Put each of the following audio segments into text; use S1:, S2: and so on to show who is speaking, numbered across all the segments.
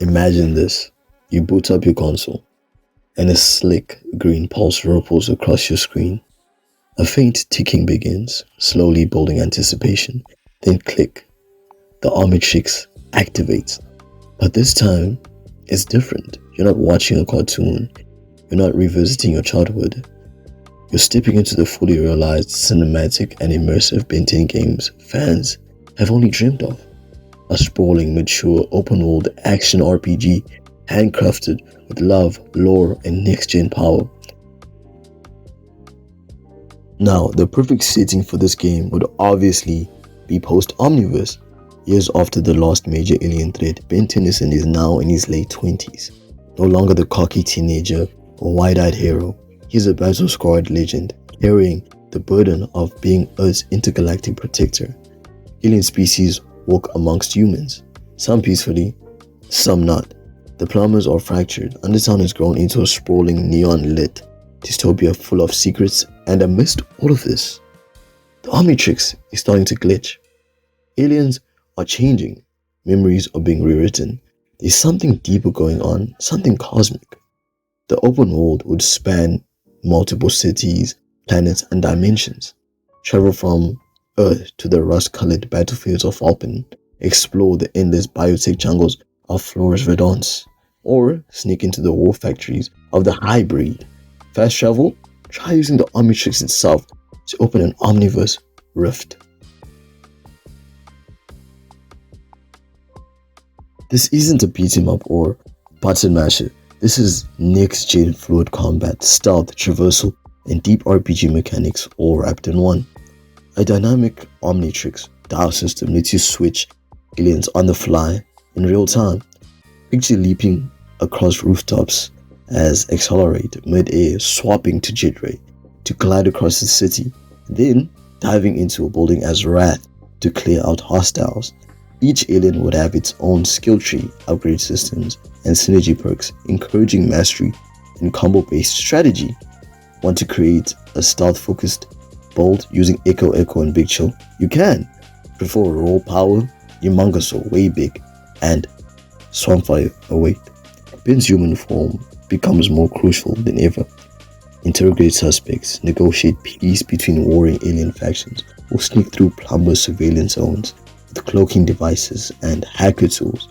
S1: Imagine this. You boot up your console, and a slick green pulse ripples across your screen. A faint ticking begins, slowly building anticipation. Then click, the Omnitrix activates. But this time, it's different. You're not watching a cartoon. You're not revisiting your childhood. You're stepping into the fully realized, cinematic, and immersive Ben 10 games fans have only dreamed of. A sprawling, mature, open-world action RPG handcrafted with love, lore, and next-gen power. Now, the perfect setting for this game would obviously be post-Omniverse. Years after the last major alien threat, Ben Tennyson is now in his late 20s. No longer the cocky teenager or wide-eyed hero, he's a battle-scarred legend, carrying the burden of being Earth's intergalactic protector. Alien species walk amongst humans, some peacefully, some not. The plumbers are fractured. Undertown has grown into a sprawling, neon-lit dystopia full of secrets, and amidst all of this, the Omnitrix is starting to glitch. Aliens are changing. Memories are being rewritten. There's something deeper going on, something cosmic. The open world would span multiple cities, planets, and dimensions. Travel from Earth to the rust-colored battlefields of Alpine, explore the endless biotech jungles of Flores Redonce, or sneak into the war factories of the High Breed. Fast travel? Try using the Omnitrix itself to open an Omniverse rift. This isn't a beat 'em up or button masher. This is next-gen fluid combat, stealth, traversal, and deep RPG mechanics all wrapped in one. A dynamic Omnitrix dial system lets you switch aliens on the fly in real time. Picture leaping across rooftops as accelerate mid-air, swapping to jet ray to glide across the city, then diving into a building as Wrath to clear out hostiles. Each alien would have its own skill tree, upgrade systems, and synergy perks, encouraging mastery and combo-based strategy. Want to create a stealth-focused build using Echo, and Big Chill? You can. Prefer raw power? Humongous or way big, and Swampfire await. Ben's human form becomes more crucial than ever. Interrogate suspects, negotiate peace between warring alien factions, or sneak through plumber surveillance zones with cloaking devices and hacker tools.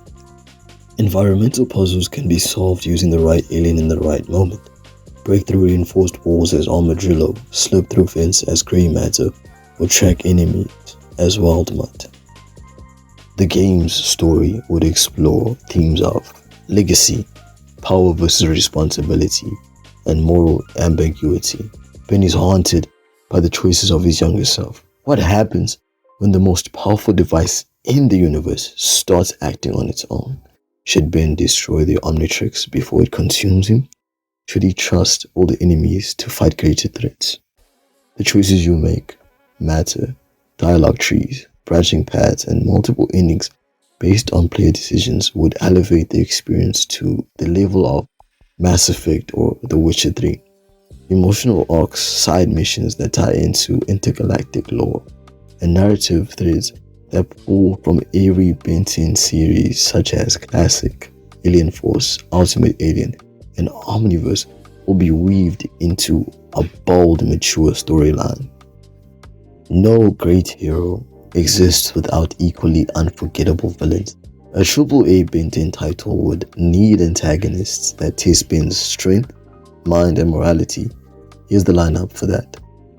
S1: Environmental puzzles can be solved using the right alien in the right moment. Break through reinforced walls as Armadillo, slip through fence as Grey Matter, or track enemies as Wild Mutt. The game's story would explore themes of legacy, power versus responsibility, and moral ambiguity. Ben is haunted by the choices of his younger self. What happens when the most powerful device in the universe starts acting on its own? Should Ben destroy the Omnitrix before it consumes him? Should he trust all the enemies to fight greater threats? The choices you make matter. Dialogue trees, branching paths, and multiple endings based on player decisions would elevate the experience to the level of Mass Effect or The Witcher 3. Emotional arcs, side missions that tie into intergalactic lore, and narrative threads that pull from every Ben 10 series such as Classic, Alien Force, Ultimate Alien, and Omniverse will be weaved into a bold, mature storyline. No great hero exists without equally unforgettable villains. A AAA Ben 10 title would need antagonists that test Ben's strength, mind, and morality. Here's the lineup for that.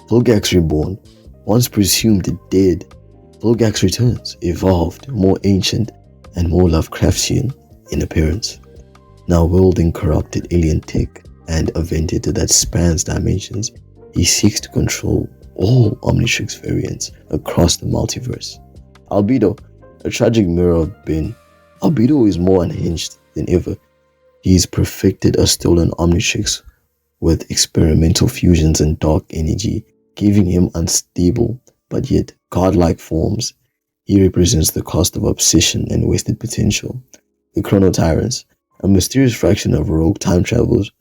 S1: Vilgax Reborn. Once presumed dead, Vilgax returns, evolved, more ancient, and more Lovecraftian in appearance. Now wielding corrupted alien tech and a vendetta that spans dimensions, he seeks to control all Omnitrix variants across the multiverse. Albedo, a tragic mirror of Ben. Albedo is more unhinged than ever. He's perfected a stolen Omnitrix with experimental fusions and dark energy, giving him unstable but yet godlike forms. He represents the cost of obsession and wasted potential. The Chrono Tyrants, a mysterious fraction of rogue time travelers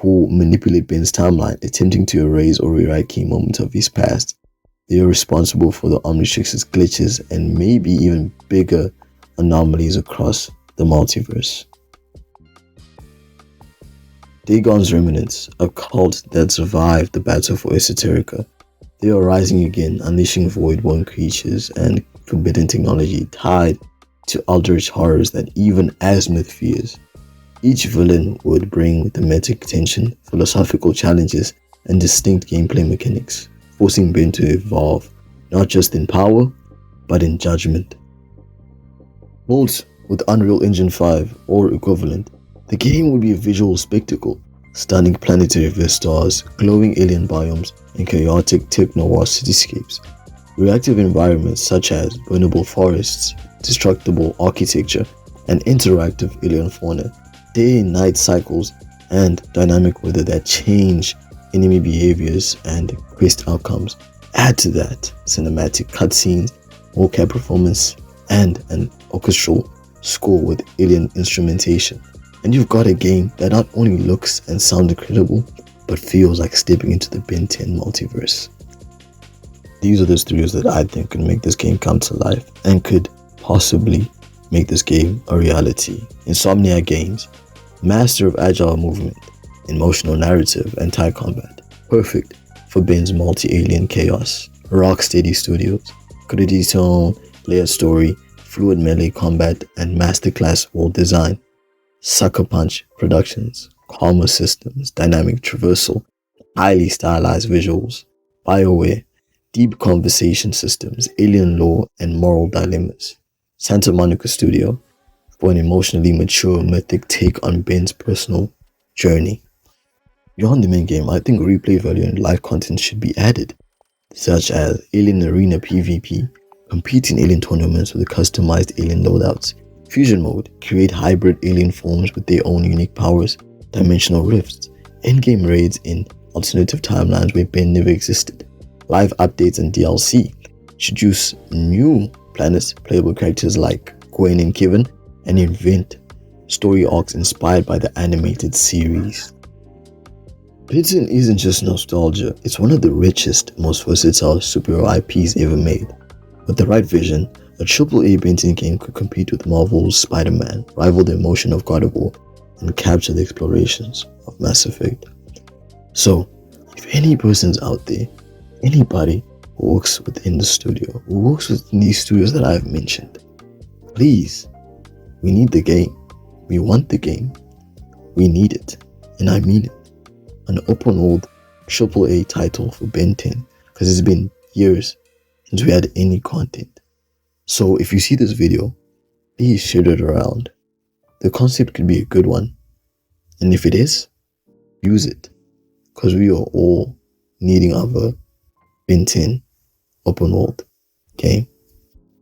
S1: who manipulate Ben's timeline, attempting to erase or rewrite key moments of his past. They are responsible for the Omnitrix's glitches and maybe even bigger anomalies across the multiverse. Dagon's remnants, a cult that survived the battle for Esoterica. They are rising again, unleashing void-born creatures and forbidden technology tied to eldritch horrors that even Azimuth fears. Each villain would bring thematic tension, philosophical challenges, and distinct gameplay mechanics, forcing Ben to evolve not just in power, but in judgment. Built with Unreal Engine 5 or equivalent, the game would be a visual spectacle, stunning planetary vistas, glowing alien biomes, and chaotic techno-noir cityscapes. Reactive environments such as burnable forests, destructible architecture, and interactive alien fauna, day and night cycles, and dynamic weather that change enemy behaviors and quest outcomes. Add to that cinematic cutscenes, mocap performance, and an orchestral score with alien instrumentation, and you've got a game that not only looks and sounds incredible, but feels like stepping into the Ben 10 multiverse. These are the studios that I think could make this game come to life and could possibly make this game a reality. Insomniac Games, master of agile movement, emotional narrative, and tight combat, perfect for Ben's multi-alien chaos. Rocksteady Studios, gritty tone, layered story, fluid melee combat, and masterclass world design. Sucker Punch Productions, calmer systems, dynamic traversal, highly stylized visuals. BioWare, deep conversation systems, alien lore, and moral dilemmas. Santa Monica Studio, for an emotionally mature, mythic take on Ben's personal journey. Beyond the main game, I think replay value and live content should be added, such as Alien Arena PvP, compete in alien tournaments with customized alien loadouts. Fusion mode, create hybrid alien forms with their own unique powers. Dimensional rifts, endgame raids in alternative timelines where Ben never existed. Live updates and DLC, introduce new planets, playable characters like Gwen and Kevin, and invent story arcs inspired by the animated series. Ben 10 isn't just nostalgia, it's one of the richest, most versatile superhero IPs ever made. With the right vision, a AAA Ben 10 game could compete with Marvel's Spider-Man, rival the emotion of God of War, and capture the explorations of Mass Effect. So, if any person's out there, anybody who works within the studio, who works within these studios that I've mentioned, please, we need the game. We want the game. We need it. And I mean it. An open world AAA title for Ben 10, because it's been years since we had any content. So if you see this video, please share it around. The concept could be a good one. And if it is, use it. Because we are all needing our Ben 10 open world game.